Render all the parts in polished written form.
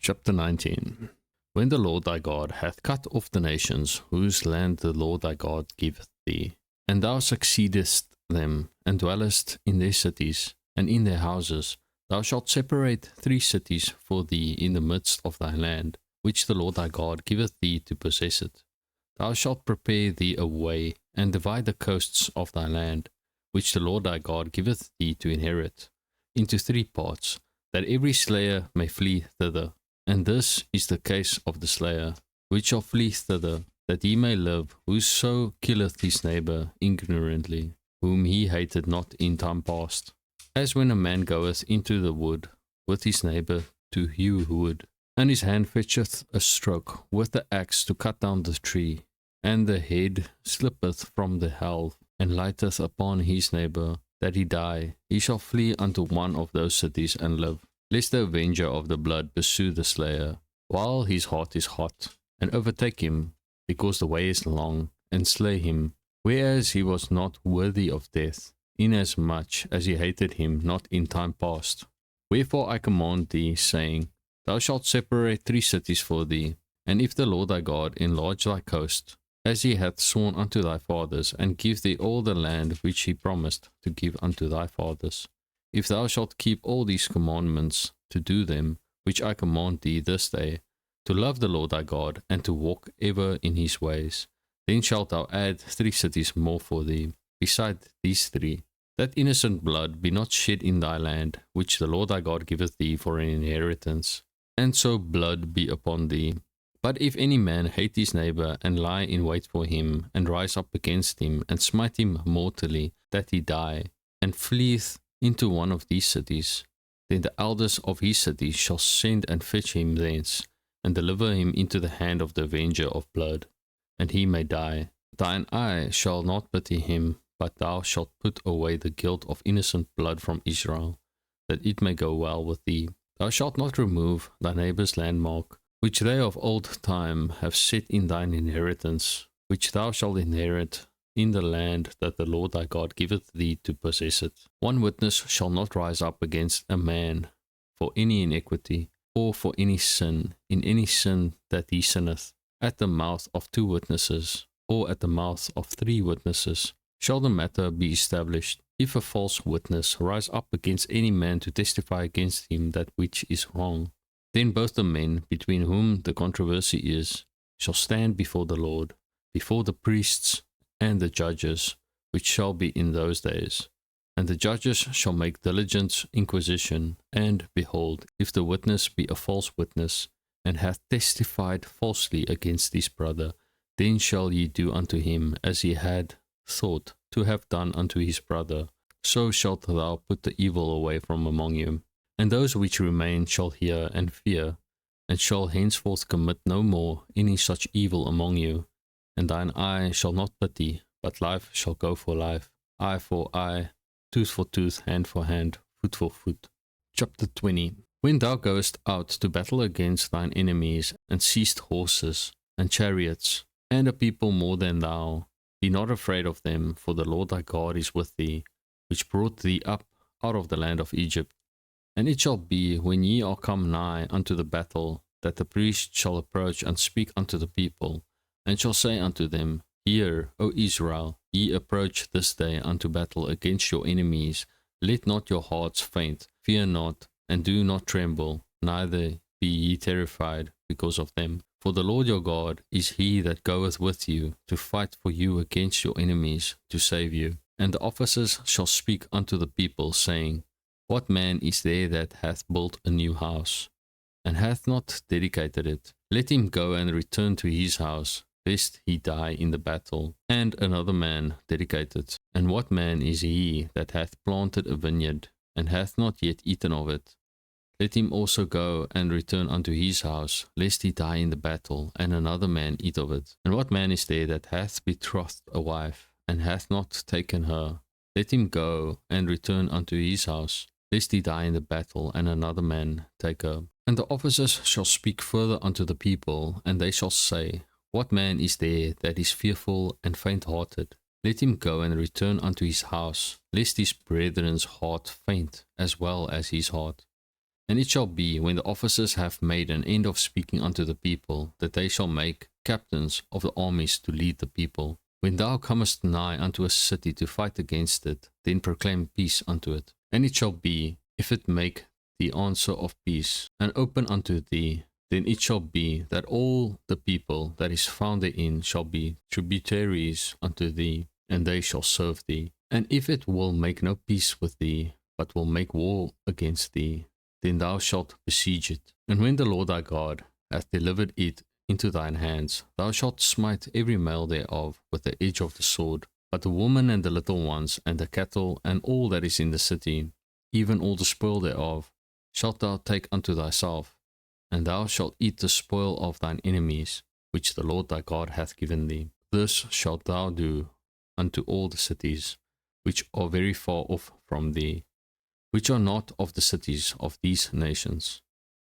Chapter 19. When the Lord thy God hath cut off the nations whose land the Lord thy God giveth thee, and thou succeedest them, and dwellest in their cities, and in their houses, thou shalt separate 3 cities for thee in the midst of thy land, which the Lord thy God giveth thee to possess it. Thou shalt prepare thee a way, and divide the coasts of thy land, which the Lord thy God giveth thee to inherit, into 3 parts, that every slayer may flee thither. And this is the case of the slayer, which shall flee thither, that he may live, whoso killeth his neighbour ignorantly, whom he hated not in time past. As when a man goeth into the wood with his neighbour to hew wood, and his hand fetcheth a stroke with the axe to cut down the tree, and the head slippeth from the helve, and lighteth upon his neighbour, that he die, he shall flee unto one of those cities and live, lest the avenger of the blood pursue the slayer, while his heart is hot, and overtake him, because the way is long, and slay him, whereas he was not worthy of death, inasmuch as he hated him not in time past. Wherefore I command thee, saying, Thou shalt separate 3 cities for thee, and if the Lord thy God enlarge thy coast, as he hath sworn unto thy fathers, and give thee all the land which he promised to give unto thy fathers, if thou shalt keep all these commandments, to do them, which I command thee this day, to love the Lord thy God, and to walk ever in his ways, then shalt thou add 3 cities more for thee, beside these 3, that innocent blood be not shed in thy land, which the Lord thy God giveth thee for an inheritance, and so blood be upon thee. But if any man hate his neighbour, and lie in wait for him, and rise up against him, and smite him mortally, that he die, and fleeth into one of these cities, then the elders of his city shall send and fetch him thence, and deliver him into the hand of the avenger of blood, and he may die. Thine eye shall not pity him, but thou shalt put away the guilt of innocent blood from Israel, that it may go well with thee. Thou shalt not remove thy neighbour's landmark, which they of old time have set in thine inheritance, which thou shalt inherit in the land that the Lord thy God giveth thee to possess it. 1 witness shall not rise up against a man for any iniquity, or for any sin, in any sin that he sinneth. At the mouth of 2 witnesses, or at the mouth of 3 witnesses, shall the matter be established. If a false witness rise up against any man to testify against him that which is wrong, then both the men between whom the controversy is shall stand before the Lord, before the priests and the judges, which shall be in those days. And the judges shall make diligent inquisition, and, behold, if the witness be a false witness, and hath testified falsely against his brother, then shall ye do unto him as he had thought to have done unto his brother. So shalt thou put the evil away from among you. And those which remain shall hear and fear, and shall henceforth commit no more any such evil among you. And thine eye shall not pity, but life shall go for life, eye for eye, tooth for tooth, hand for hand, foot for foot. Chapter 20. When thou goest out to battle against thine enemies, and seest horses, and chariots, and a people more than thou, be not afraid of them, for the Lord thy God is with thee, which brought thee up out of the land of Egypt. And it shall be, when ye are come nigh unto the battle, that the priest shall approach and speak unto the people, and shall say unto them, Hear, O Israel, ye approach this day unto battle against your enemies. Let not your hearts faint, fear not, and do not tremble, neither be ye terrified because of them. For the Lord your God is he that goeth with you, to fight for you against your enemies, to save you. And the officers shall speak unto the people, saying, What man is there that hath built a new house, and hath not dedicated it? Let him go and return to his house, lest he die in the battle, and another man dedicate it. And what man is he that hath planted a vineyard, and hath not yet eaten of it? Let him also go and return unto his house, lest he die in the battle, and another man eat of it. And what man is there that hath betrothed a wife, and hath not taken her? Let him go and return unto his house, lest he die in the battle, and another man take her. And the officers shall speak further unto the people, and they shall say, What man is there that is fearful and faint-hearted? Let him go and return unto his house, lest his brethren's heart faint, as well as his heart. And it shall be, when the officers have made an end of speaking unto the people, that they shall make captains of the armies to lead the people. When thou comest nigh unto a city to fight against it, then proclaim peace unto it. And it shall be, if it make the answer of peace, and open unto thee, then it shall be that all the people that is found therein shall be tributaries unto thee, and they shall serve thee. And if it will make no peace with thee, but will make war against thee, then thou shalt besiege it. And when the Lord thy God hath delivered it into thine hands, thou shalt smite every male thereof with the edge of the sword. But the woman and the little ones, and the cattle, and all that is in the city, even all the spoil thereof, shalt thou take unto thyself, and thou shalt eat the spoil of thine enemies, which the Lord thy God hath given thee. This shalt thou do unto all the cities, which are very far off from thee, which are not of the cities of these nations,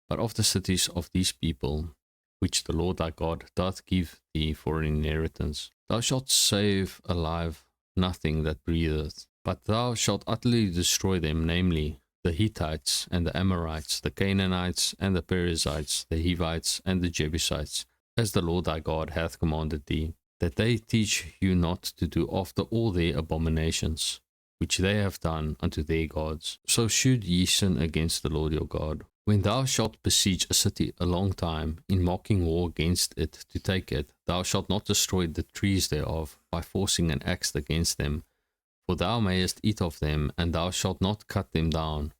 but of the cities of these people, which the Lord thy God doth give thee for an inheritance. Thou shalt save alive nothing that breatheth, but thou shalt utterly destroy them, namely, the Hittites and the Amorites, the Canaanites and the Perizzites, the Hivites and the Jebusites, as the Lord thy God hath commanded thee, that they teach you not to do after all their abominations, which they have done unto their gods. So should ye sin against the Lord your God. When thou shalt besiege a city a long time, in mocking war against it to take it, thou shalt not destroy the trees thereof by forcing an axe against them, for thou mayest eat of them, and thou shalt not cut them down.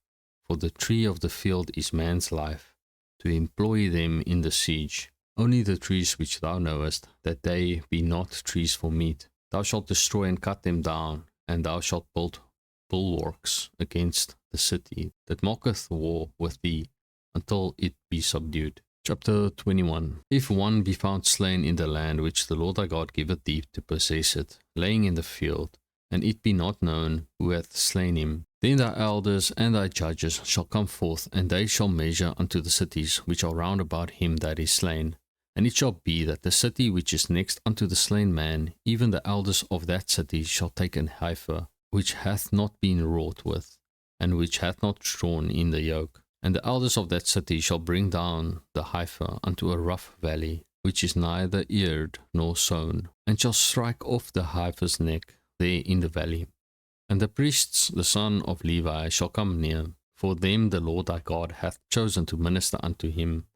For the tree of the field is man's life, to employ them in the siege. Only the trees which thou knowest, that they be not trees for meat, thou shalt destroy and cut them down, and thou shalt build bulwarks against the city that mocketh war with thee, until it be subdued. Chapter 21. If one be found slain in the land which the Lord thy God giveth thee to possess it, laying in the field, and it be not known who hath slain him, then thy elders and thy judges shall come forth, and they shall measure unto the cities which are round about him that is slain. And it shall be that the city which is next unto the slain man, even the elders of that city shall take an heifer, which hath not been wrought with, and which hath not drawn in the yoke. And the elders of that city shall bring down the heifer unto a rough valley, which is neither eared nor sown, and shall strike off the heifer's neck there in the valley. And the priests, the son of Levi, shall come near, for them the Lord thy God hath chosen to minister unto him,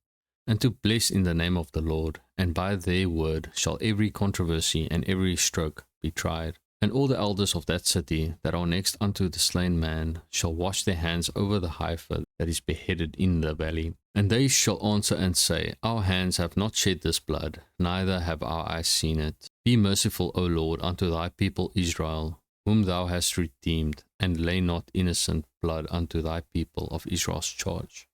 and to bless in the name of the Lord, and by their word shall every controversy and every stroke be tried. And all the elders of that city that are next unto the slain man shall wash their hands over the heifer that is beheaded in the valley. And they shall answer and say, Our hands have not shed this blood, neither have our eyes seen it. Be merciful, O Lord, unto thy people Israel, whom thou hast redeemed, and lay not innocent blood unto thy people of Israel's charge.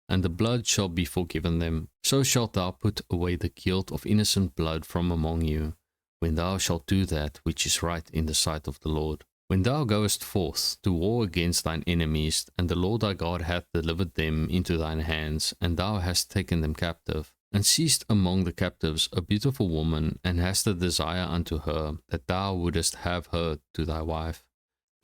And the blood shall be forgiven them. So shalt thou put away the guilt of innocent blood from among you, when thou shalt do that which is right in the sight of the Lord. When thou goest forth to war against thine enemies, and the Lord thy God hath delivered them into thine hands, and thou hast taken them captive, and seest among the captives a beautiful woman, and hast a desire unto her, that thou wouldest have her to thy wife,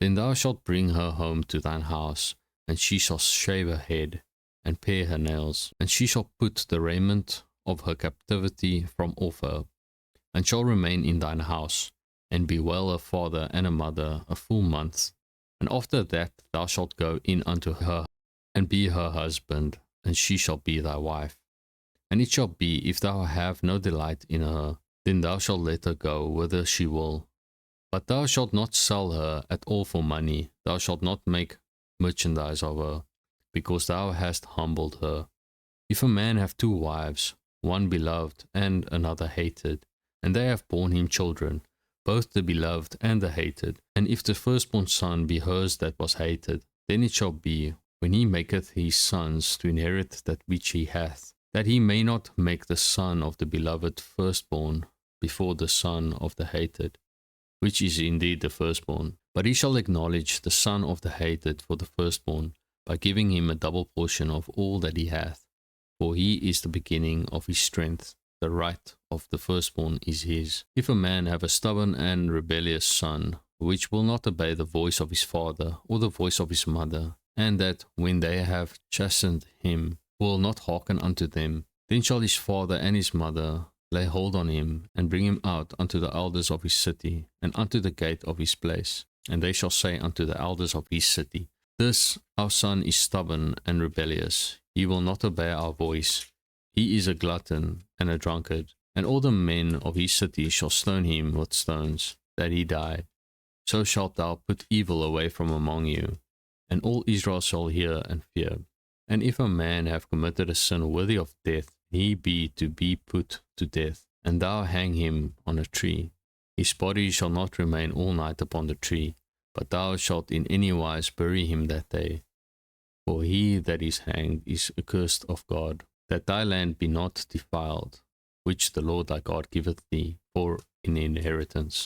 then thou shalt bring her home to thine house, and she shall shave her head, and pare her nails, and she shall put the raiment of her captivity from off her, and shall remain in thine house, and bewail a father and a mother a full month. And after that thou shalt go in unto her, and be her husband, and she shall be thy wife. And it shall be, if thou have no delight in her, then thou shalt let her go whither she will. But thou shalt not sell her at all for money, thou shalt not make merchandise of her, because thou hast humbled her. If a man have two wives, one beloved and another hated, and they have borne him children, both the beloved and the hated, and if the firstborn son be hers that was hated, then it shall be, when he maketh his sons to inherit that which he hath, that he may not make the son of the beloved firstborn before the son of the hated, which is indeed the firstborn. But he shall acknowledge the son of the hated for the firstborn, by giving him a double portion of all that he hath, for he is the beginning of his strength. The right of the firstborn is his. If a man have a stubborn and rebellious son, which will not obey the voice of his father or the voice of his mother, and that when they have chastened him, will not hearken unto them. Then shall his father and his mother lay hold on him, and bring him out unto the elders of his city, and unto the gate of his place. And they shall say unto the elders of his city, This our son is stubborn and rebellious. He will not obey our voice. He is a glutton and a drunkard. And all the men of his city shall stone him with stones, that he die. So shalt thou put evil away from among you, and all Israel shall hear and fear. And if a man have committed a sin worthy of death, he be to be put to death, and thou hang him on a tree. His body shall not remain all night upon the tree, but thou shalt in any wise bury him that day. For he that is hanged is accursed of God, that thy land be not defiled, which the Lord thy God giveth thee for an inheritance.